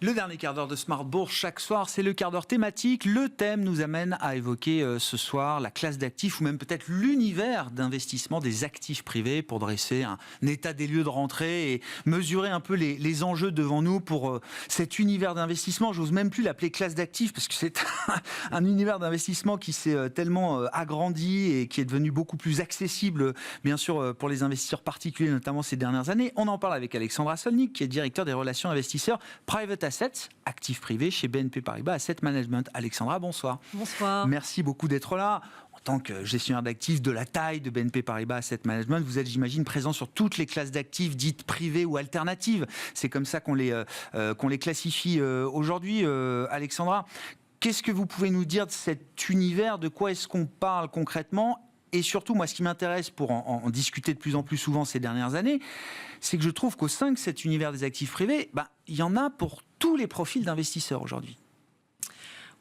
Le dernier quart d'heure de Smart Bourse chaque soir, c'est le quart d'heure thématique. Le thème nous amène à évoquer ce soir la classe d'actifs ou même peut-être l'univers d'investissement des actifs privés pour dresser un état des lieux de rentrée et mesurer un peu les enjeux devant nous pour cet univers d'investissement. J'ose même plus l'appeler classe d'actifs parce que c'est un univers d'investissement qui s'est tellement agrandi et qui est devenu beaucoup plus accessible, bien sûr, pour les investisseurs particuliers, notamment ces dernières années. On en parle avec Alexandra Solnik, qui est directeur des relations investisseurs Private Assets, actifs privés chez BNP Paribas Asset Management. Alexandra, bonsoir. Bonsoir. Merci beaucoup d'être là. En tant que gestionnaire d'actifs de la taille de BNP Paribas Asset Management, vous êtes, j'imagine, présent sur toutes les classes d'actifs dites privées ou alternatives. C'est comme ça qu'on les classifie aujourd'hui. Alexandra, qu'est-ce que vous pouvez nous dire de cet univers? De quoi est-ce qu'on parle concrètement? Et surtout, moi, ce qui m'intéresse pour en discuter de plus en plus souvent ces dernières années, c'est que je trouve qu'au sein de cet univers des actifs privés, il y en a pour tous les profils d'investisseurs aujourd'hui.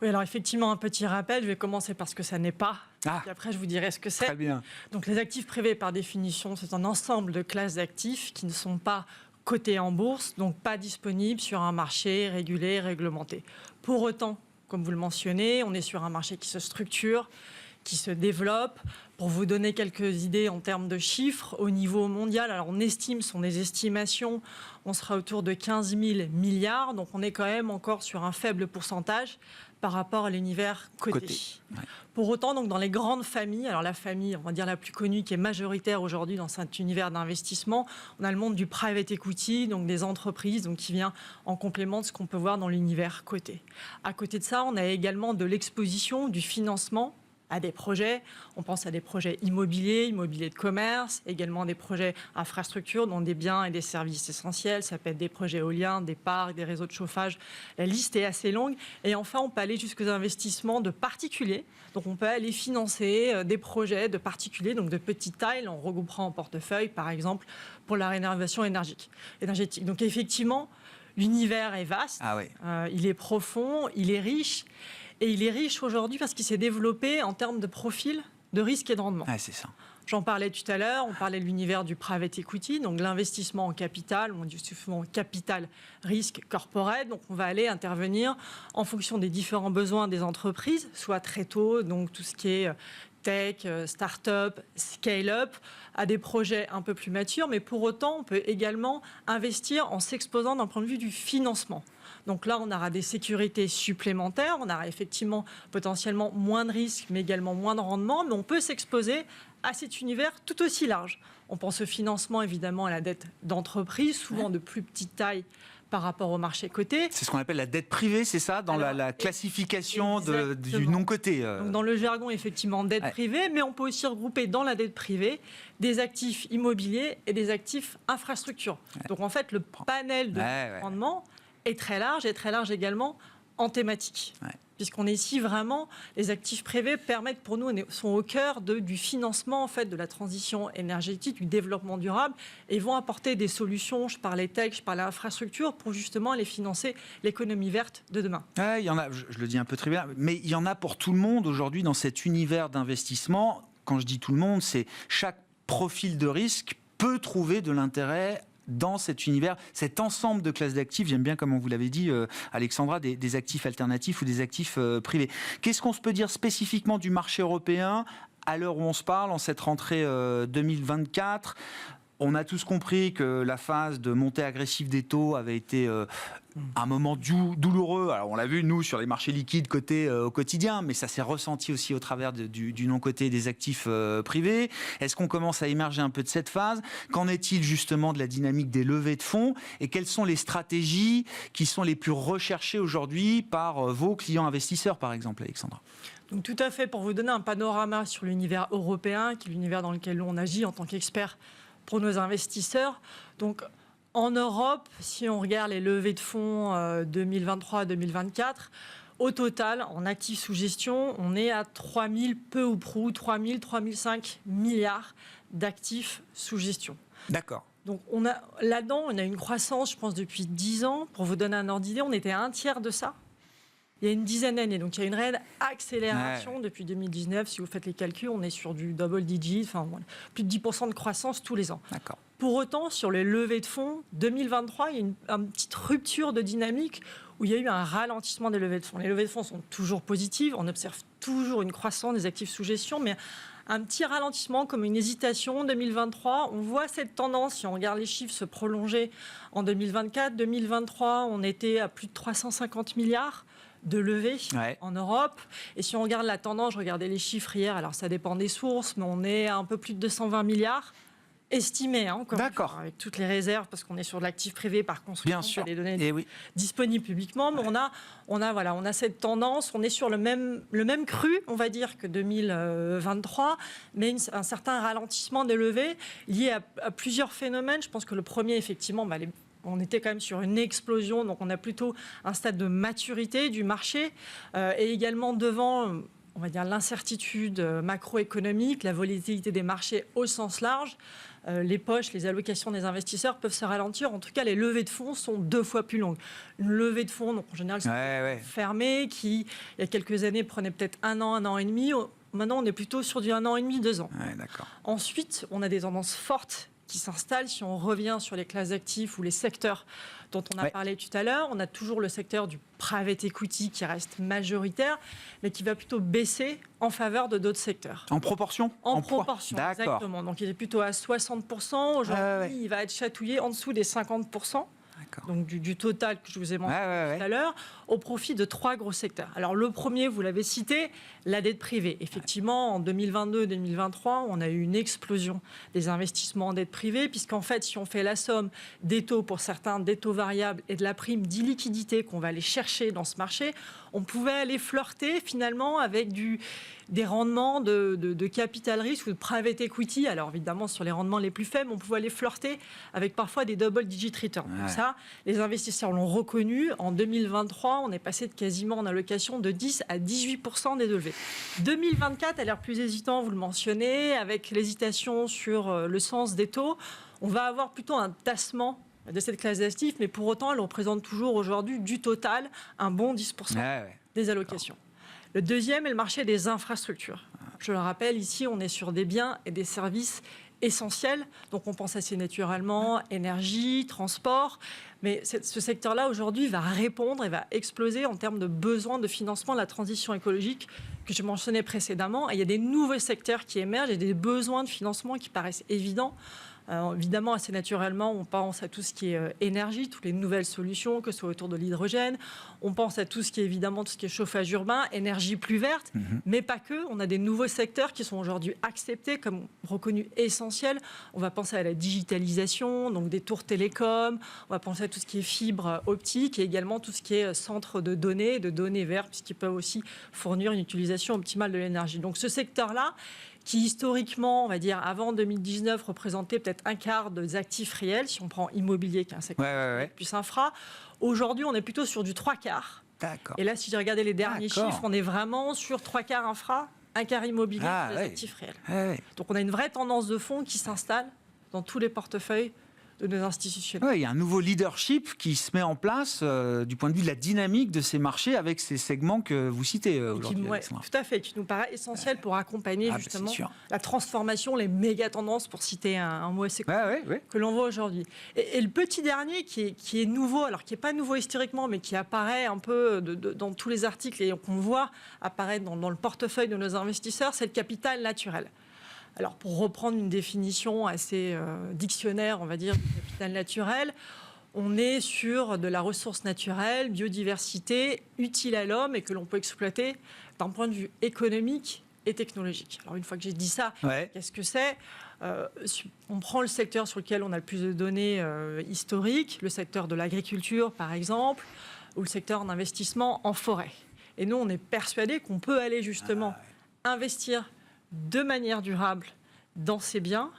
Oui, alors effectivement, un petit rappel. Je vais commencer par ce que ça n'est pas. Et après, je vous dirai ce que c'est. Très bien. Donc, les actifs privés, par définition, c'est un ensemble de classes d'actifs qui ne sont pas cotés en bourse, donc pas disponibles sur un marché régulé, réglementé. Pour autant, comme vous le mentionnez, on est sur un marché qui se structure, qui se développe. Pour vous donner quelques idées en termes de chiffres, au niveau mondial, alors on estime, ce sont des estimations, on sera autour de 15 000 milliards, donc on est quand même encore sur un faible pourcentage par rapport à l'univers coté. Ouais. Pour autant, donc dans les grandes familles, alors la famille, on va dire la plus connue, qui est majoritaire aujourd'hui dans cet univers d'investissement, on a le monde du private equity, donc des entreprises, donc qui vient en complément de ce qu'on peut voir dans l'univers coté. À côté de ça, on a également de l'exposition, du financement à des projets. On pense à des projets immobiliers de commerce, également des projets infrastructures, dont des biens et des services essentiels. Ça peut être des projets éoliens, des parcs, des réseaux de chauffage. La liste est assez longue. Et enfin, on peut aller jusqu'aux investissements de particuliers. Donc, on peut aller financer des projets de particuliers, donc de petite taille, en regroupant en portefeuille, par exemple, pour la rénovation énergétique. Donc, effectivement, l'univers est vaste, il est profond, il est riche. Et il est riche aujourd'hui parce qu'il s'est développé en termes de profil, de risque et de rendement. C'est ça. J'en parlais tout à l'heure, on parlait de l'univers du private equity, donc l'investissement en capital, on dit souvent capital risque corporate, donc on va aller intervenir en fonction des différents besoins des entreprises, soit très tôt, donc tout ce qui est tech, start-up, scale-up, à des projets un peu plus matures, mais pour autant, on peut également investir en s'exposant d'un point de vue du financement. Donc là, on aura des sécurités supplémentaires, on aura effectivement potentiellement moins de risques, mais également moins de rendement, mais on peut s'exposer à cet univers tout aussi large. On pense au financement, évidemment, à la dette d'entreprise, souvent de plus petite taille par rapport au marché coté. C'est ce qu'on appelle la dette privée, c'est ça, dans la classification du non-coté. Donc dans le jargon, effectivement, dette privée, mais on peut aussi regrouper dans la dette privée des actifs immobiliers et des actifs infrastructures. Donc en fait, le panel de rendement est très large également en thématique. Puisqu'on est ici vraiment, les actifs privés permettent pour nous, sont au cœur du financement en fait, de la transition énergétique, du développement durable, et vont apporter des solutions, je parlais tech, je parlais infrastructure, pour justement aller financer l'économie verte de demain. Il y en a, je le dis un peu très bien, mais il y en a pour tout le monde aujourd'hui dans cet univers d'investissement. Quand je dis tout le monde, c'est chaque profil de risque peut trouver de l'intérêt dans cet univers, cet ensemble de classes d'actifs, j'aime bien comme on vous l'avait dit, Alexandra, des actifs alternatifs ou des actifs privés. Qu'est-ce qu'on se peut dire spécifiquement du marché européen à l'heure où on se parle, en cette rentrée 2024 ? On a tous compris que la phase de montée agressive des taux avait été un moment douloureux. Alors on l'a vu, nous, sur les marchés liquides cotés au quotidien, mais ça s'est ressenti aussi au travers du non-coté des actifs privés. Est-ce qu'on commence à émerger un peu de cette phase ? Qu'en est-il justement de la dynamique des levées de fonds ? Et quelles sont les stratégies qui sont les plus recherchées aujourd'hui par vos clients investisseurs, par exemple, Alexandra ? Donc tout à fait, pour vous donner un panorama sur l'univers européen, qui est l'univers dans lequel on agit en tant qu'expert pour nos investisseurs. Donc, en Europe, si on regarde les levées de fonds 2023-2024, au total, en actifs sous gestion, on est à 3 000, peu ou prou, 3 000-5 milliards d'actifs sous gestion. D'accord. Donc, là-dedans, on a une croissance, je pense, depuis 10 ans. Pour vous donner un ordre d'idée, on était à un tiers de ça il y a une dizaine d'années. Donc, il y a une réelle accélération depuis 2019. Si vous faites les calculs, on est sur du double digit, plus de 10% de croissance tous les ans. D'accord. Pour autant, sur les levées de fonds, 2023, il y a une petite rupture de dynamique où il y a eu un ralentissement des levées de fonds. Les levées de fonds sont toujours positives, on observe toujours une croissance des actifs sous gestion, mais un petit ralentissement, comme une hésitation en 2023. On voit cette tendance, si on regarde les chiffres, se prolonger en 2024. 2023, on était à plus de 350 milliards de levée en Europe. Et si on regarde la tendance, je regardais les chiffres hier, alors ça dépend des sources, mais on est à un peu plus de 220 milliards. Estimé, encore D'accord. avec toutes les réserves, parce qu'on est sur de l'actif privé par construction, Bien sûr. des données disponibles publiquement, mais on a cette tendance, on est sur le même cru, on va dire, que 2023, mais un certain ralentissement des levées lié à plusieurs phénomènes. Je pense que le premier, effectivement, on était quand même sur une explosion, donc on a plutôt un stade de maturité du marché, et également devant, on va dire, l'incertitude macroéconomique, la volatilité des marchés au sens large. Les poches, les allocations des investisseurs peuvent se ralentir. En tout cas, les levées de fonds sont 2 fois plus longues. Une levée de fonds, donc en général, c'est fermé, qui, il y a quelques années, prenait peut-être 1 an et demi. Maintenant, on est plutôt sur du 1 an et demi, 2 ans. Ensuite, on a des tendances fortes qui s'installent. Si on revient sur les classes d'actifs ou les secteurs dont on a parlé tout à l'heure, on a toujours le secteur du private equity qui reste majoritaire, mais qui va plutôt baisser en faveur de d'autres secteurs. En proportion ? En proportion, exactement. Donc il est plutôt à 60%. Aujourd'hui, il va être chatouillé en dessous des 50%. Donc du total que je vous ai mentionné tout à l'heure, au profit de 3 gros secteurs. Alors le premier, vous l'avez cité, la dette privée. Effectivement, en 2022-2023, on a eu une explosion des investissements en dette privée, puisqu'en fait, si on fait la somme des taux pour certains, des taux variables et de la prime d'illiquidité qu'on va aller chercher dans ce marché, on pouvait aller flirter finalement avec des rendements de capital risque ou de private equity. Alors évidemment, sur les rendements les plus faibles, on pouvait aller flirter avec parfois des double-digit returns. Donc ça, les investisseurs l'ont reconnu. En 2023, on est passé de quasiment en allocation de 10 à 18% des levées. 2024 a l'air plus hésitant, vous le mentionnez, avec l'hésitation sur le sens des taux. On va avoir plutôt un tassement de cette classe d'actifs, mais pour autant, elle représente toujours aujourd'hui du total un bon 10% des allocations. Le deuxième est le marché des infrastructures. Je le rappelle, ici, on est sur des biens et des services essentiels. Donc, on pense assez naturellement énergie, transport. Mais ce secteur-là, aujourd'hui, va répondre et va exploser en termes de besoins de financement de la transition écologique que je mentionnais précédemment. Et il y a des nouveaux secteurs qui émergent et des besoins de financement qui paraissent évidents. Évidemment, assez naturellement, on pense à tout ce qui est énergie, toutes les nouvelles solutions, que ce soit autour de l'hydrogène. On pense à tout ce qui est évidemment tout ce qui est chauffage urbain, énergie plus verte, mais pas que. On a des nouveaux secteurs qui sont aujourd'hui acceptés comme reconnus essentiels. On va penser à la digitalisation, donc des tours télécoms. On va penser à tout ce qui est fibre optique et également tout ce qui est centre de données vertes, puisqu'ils peuvent aussi fournir une utilisation optimale de l'énergie. Donc ce secteur-là, qui historiquement, on va dire, avant 2019, représentait peut-être un quart des actifs réels, si on prend immobilier, qui est un secteur plus infra. Aujourd'hui, on est plutôt sur du 3/4. Et là, si j'ai regardé les derniers chiffres, on est vraiment sur 3/4 infra, 1/4 immobilier des actifs réels. Donc on a une vraie tendance de fond qui s'installe dans tous les portefeuilles de nos institutionnels. Il y a un nouveau leadership qui se met en place du point de vue de la dynamique de ces marchés avec ces segments que vous citez aujourd'hui. Tout à fait, qui nous paraît essentiel pour accompagner justement la transformation, les méga tendances, pour citer un mot assez que l'on voit aujourd'hui. Et le petit dernier qui est nouveau, alors qui n'est pas nouveau historiquement, mais qui apparaît un peu dans tous les articles et qu'on voit apparaître dans le portefeuille de nos investisseurs, c'est le capital naturel. Alors, pour reprendre une définition assez dictionnaire, on va dire, du capital naturel, on est sur de la ressource naturelle, biodiversité, utile à l'homme et que l'on peut exploiter d'un point de vue économique et technologique. Alors, une fois que j'ai dit ça, qu'est-ce que c'est ? On prend le secteur sur lequel on a le plus de données historiques, le secteur de l'agriculture, par exemple, ou le secteur d'investissement en forêt. Et nous, on est persuadés qu'on peut aller justement investir de manière durable dans ces biens,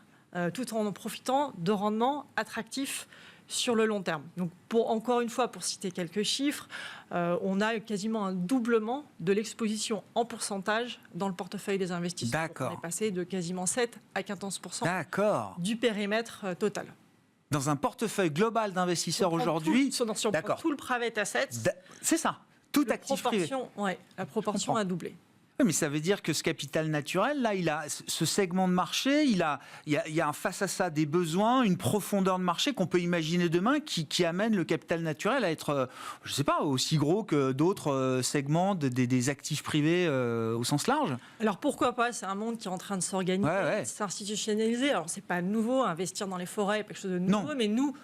tout en profitant de rendements attractifs sur le long terme. Donc, encore une fois, pour citer quelques chiffres, on a quasiment un doublement de l'exposition en pourcentage dans le portefeuille des investisseurs. On est passé de quasiment 7 à 14% du périmètre total. Dans un portefeuille global d'investisseurs aujourd'hui... Si on prend tout le private assets... C'est ça, tout actif privé. La proportion a doublé. Oui, mais ça veut dire que ce capital naturel, là, il a ce segment de marché, il y a face à ça des besoins, une profondeur de marché qu'on peut imaginer demain qui amène le capital naturel à être, je ne sais pas, aussi gros que d'autres segments des actifs privés au sens large. Alors pourquoi pas, c'est un monde qui est en train de s'organiser, de s'institutionnaliser. Alors c'est pas nouveau, investir dans les forêts, quelque chose de nouveau, mais nous,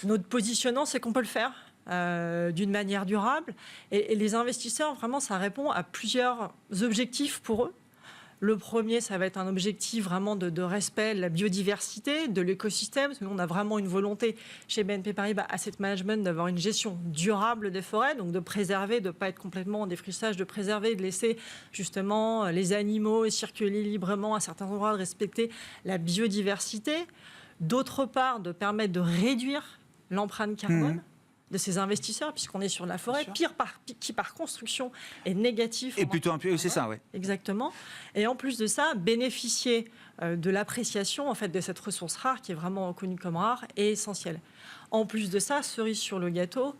notre positionnement, c'est qu'on peut le faire. D'une manière durable. Et les investisseurs, vraiment, ça répond à plusieurs objectifs pour eux. Le premier, ça va être un objectif vraiment de respect de la biodiversité, de l'écosystème. Parce que nous, on a vraiment une volonté chez BNP Paribas Asset Management d'avoir une gestion durable des forêts, donc de préserver, de ne pas être complètement en défrichage, de préserver, de laisser justement les animaux circuler librement à certains endroits, de respecter la biodiversité. D'autre part, de permettre de réduire l'empreinte carbone de ces investisseurs, puisqu'on est sur la forêt, qui par construction est négatif. Et plutôt c'est ça, oui. Exactement. Et en plus de ça, bénéficier de l'appréciation en fait, de cette ressource rare, qui est vraiment reconnue comme rare, est essentiel. En plus de ça, cerise sur le gâteau,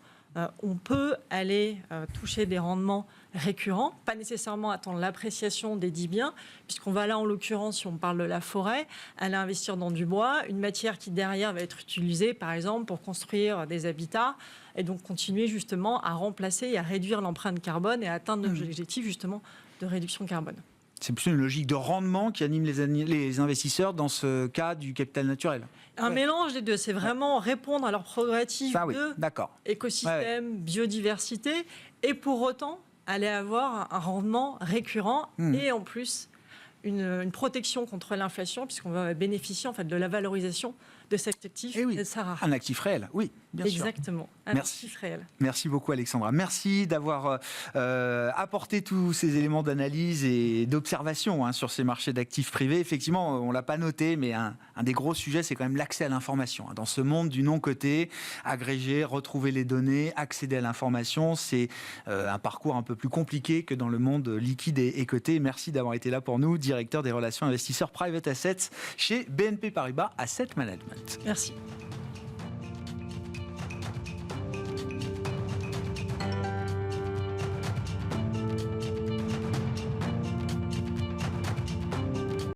on peut aller toucher des rendements récurrents, pas nécessairement attendre l'appréciation des dits biens, puisqu'on va là, en l'occurrence, si on parle de la forêt, aller investir dans du bois, une matière qui derrière va être utilisée, par exemple, pour construire des habitats, et donc continuer justement à remplacer et à réduire l'empreinte carbone et à atteindre nos objectifs justement de réduction carbone. C'est plus une logique de rendement qui anime les investisseurs dans ce cas du capital naturel. Un mélange des deux, c'est vraiment répondre à leurs prérogatives de écosystème, biodiversité, et pour autant aller avoir un rendement récurrent et en plus une protection contre l'inflation, puisqu'on va bénéficier en fait de la valorisation de cet actif et de sa rareté. Un actif réel, oui, bien sûr. Exactement, actif réel. Merci beaucoup Alexandra. Merci d'avoir apporté tous ces éléments d'analyse et d'observation sur ces marchés d'actifs privés. Effectivement, on ne l'a pas noté, mais un des gros sujets, c'est quand même l'accès à l'information. Dans ce monde du non-coté, agréger, retrouver les données, accéder à l'information, c'est un parcours un peu plus compliqué que dans le monde liquide et coté. Merci d'avoir été là pour nous, directeur des relations investisseurs Private Assets chez BNP Paribas Asset Management. Merci.